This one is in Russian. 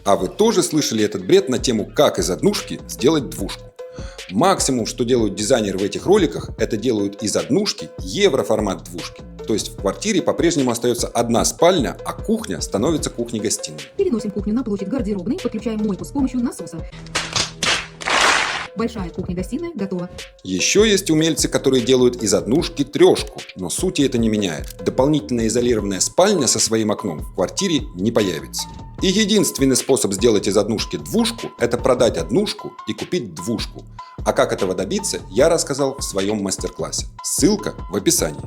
А вы тоже слышали этот бред на тему, как из однушки сделать двушку? Максимум, что делают дизайнеры в этих роликах, это делают из однушки евроформат двушки. То есть в квартире по-прежнему остается одна спальня, а кухня становится кухней-гостиной. Переносим кухню на площадь гардеробной, подключаем мойку с помощью насоса. Большая кухня-гостиная готова. Еще есть умельцы, которые делают из однушки трешку, но сути это не меняет. Дополнительно изолированная спальня со своим окном в квартире не появится. И единственный способ сделать из однушки двушку – это продать однушку и купить двушку. А как этого добиться, я рассказал в своем мастер-классе. Ссылка в описании.